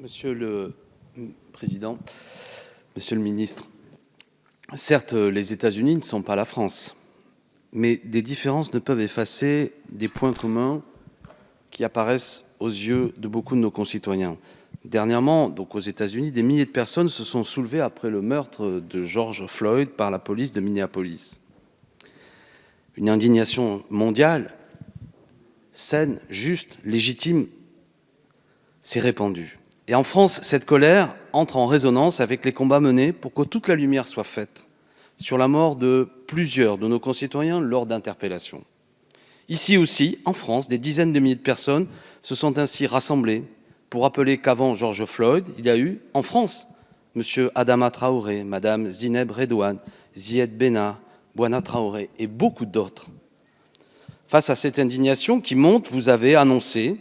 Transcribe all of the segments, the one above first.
Monsieur le Président, Monsieur le Ministre, certes, les États-Unis ne sont pas la France, mais des différences ne peuvent effacer des points communs qui apparaissent aux yeux de beaucoup de nos concitoyens. Dernièrement, donc aux États-Unis, des milliers de personnes se sont soulevées après le meurtre de George Floyd par la police de Minneapolis. Une indignation mondiale, saine, juste, légitime, s'est répandue. Et en France, cette colère entre en résonance avec les combats menés pour que toute la lumière soit faite sur la mort de plusieurs de nos concitoyens lors d'interpellations. Ici aussi, en France, des dizaines de milliers de personnes se sont ainsi rassemblées pour rappeler qu'avant George Floyd, il y a eu, en France, M. Adama Traoré, Mme Zineb Redouane, Zied Benna, Bouana Traoré et beaucoup d'autres. Face à cette indignation qui monte, vous avez annoncé,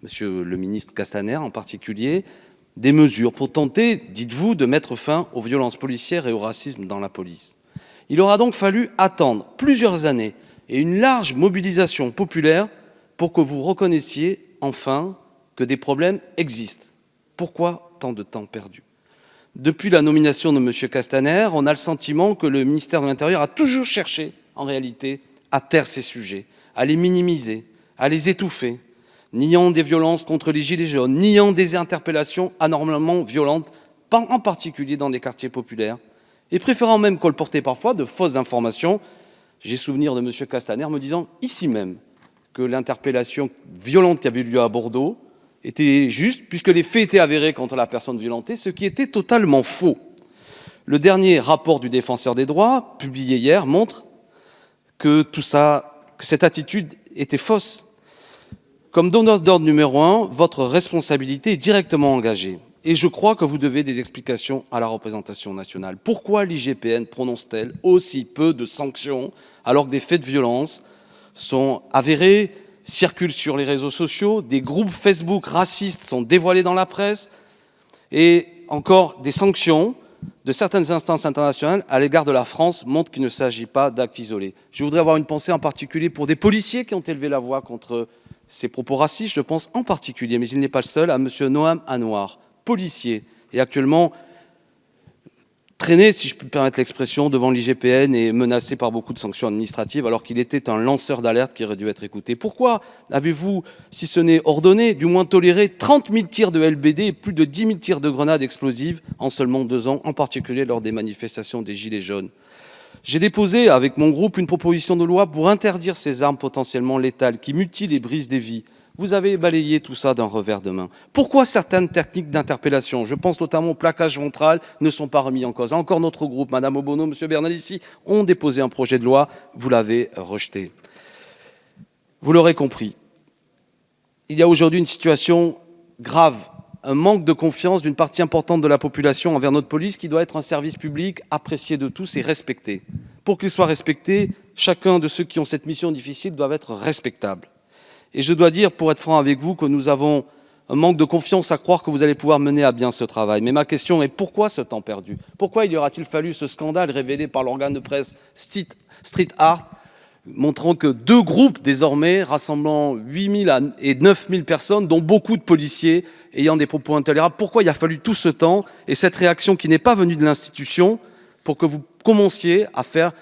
Monsieur le ministre Castaner en particulier, des mesures pour tenter, dites-vous, de mettre fin aux violences policières et au racisme dans la police. Il aura donc fallu attendre plusieurs années et une large mobilisation populaire pour que vous reconnaissiez enfin que des problèmes existent. Pourquoi tant de temps perdu? Depuis la nomination de M. Castaner, on a le sentiment que le ministère de l'Intérieur a toujours cherché, en réalité, à taire ces sujets, à les minimiser, à les étouffer, niant des violences contre les gilets jaunes, niant des interpellations anormalement violentes, en particulier dans des quartiers populaires, et préférant même colporter parfois de fausses informations. J'ai souvenir de M. Castaner me disant ici même que l'interpellation violente qui avait eu lieu à Bordeaux était juste, puisque les faits étaient avérés contre la personne violentée, ce qui était totalement faux. Le dernier rapport du Défenseur des droits, publié hier, montre que tout ça, que cette attitude était fausse. Comme donneur d'ordre numéro 1, votre responsabilité est directement engagée. Et je crois que vous devez des explications à la représentation nationale. Pourquoi l'IGPN prononce-t-elle aussi peu de sanctions alors que des faits de violence sont avérés, circulent sur les réseaux sociaux, des groupes Facebook racistes sont dévoilés dans la presse et encore des sanctions de certaines instances internationales à l'égard de la France montrent qu'il ne s'agit pas d'actes isolés. Je voudrais avoir une pensée en particulier pour des policiers qui ont élevé la voix contre ces propos racistes, je pense en particulier, mais il n'est pas le seul, à M. Noam Anwar, policier, et actuellement traîné, si je puis me permettre l'expression, devant l'IGPN et menacé par beaucoup de sanctions administratives, alors qu'il était un lanceur d'alerte qui aurait dû être écouté. Pourquoi avez-vous, si ce n'est ordonné, du moins toléré 30 000 tirs de LBD et plus de 10 000 tirs de grenades explosives en seulement 2 ans, en particulier lors des manifestations des Gilets jaunes? J'ai déposé avec mon groupe une proposition de loi pour interdire ces armes potentiellement létales qui mutilent et brisent des vies. Vous avez balayé tout ça d'un revers de main. Pourquoi certaines techniques d'interpellation, je pense notamment au plaquage ventral, ne sont pas remis en cause? Encore notre groupe, Mme Obono, M. Bernalici, ont déposé un projet de loi, vous l'avez rejeté. Vous l'aurez compris, il y a aujourd'hui une situation grave, un manque de confiance d'une partie importante de la population envers notre police qui doit être un service public apprécié de tous et respecté. Pour qu'il soit respecté, chacun de ceux qui ont cette mission difficile doit être respectable. Et je dois dire, pour être franc avec vous, que nous avons un manque de confiance à croire que vous allez pouvoir mener à bien ce travail. Mais ma question est, pourquoi ce temps perdu? Pourquoi il y aura-t-il fallu ce scandale révélé par l'organe de presse Street Art, montrant que 2 groupes désormais rassemblant 8 000 et 9 000 personnes, dont beaucoup de policiers ayant des propos intolérables? Pourquoi il a fallu tout ce temps et cette réaction qui n'est pas venue de l'institution pour que vous commenciez à faire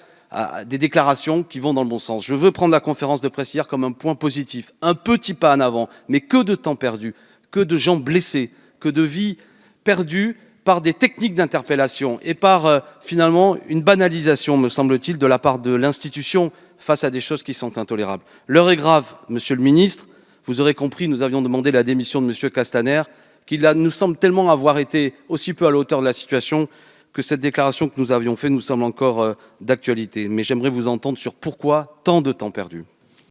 des déclarations qui vont dans le bon sens? Je veux prendre la conférence de presse hier comme un point positif, un petit pas en avant, mais que de temps perdu, que de gens blessés, que de vies perdues par des techniques d'interpellation et par finalement une banalisation, me semble-t-il, de la part de l'institution face à des choses qui sont intolérables. L'heure est grave, Monsieur le Ministre. Vous aurez compris, nous avions demandé la démission de M. Castaner, qui nous semble tellement avoir été aussi peu à la hauteur de la situation que cette déclaration que nous avions faite nous semble encore d'actualité. Mais j'aimerais vous entendre sur pourquoi tant de temps perdu.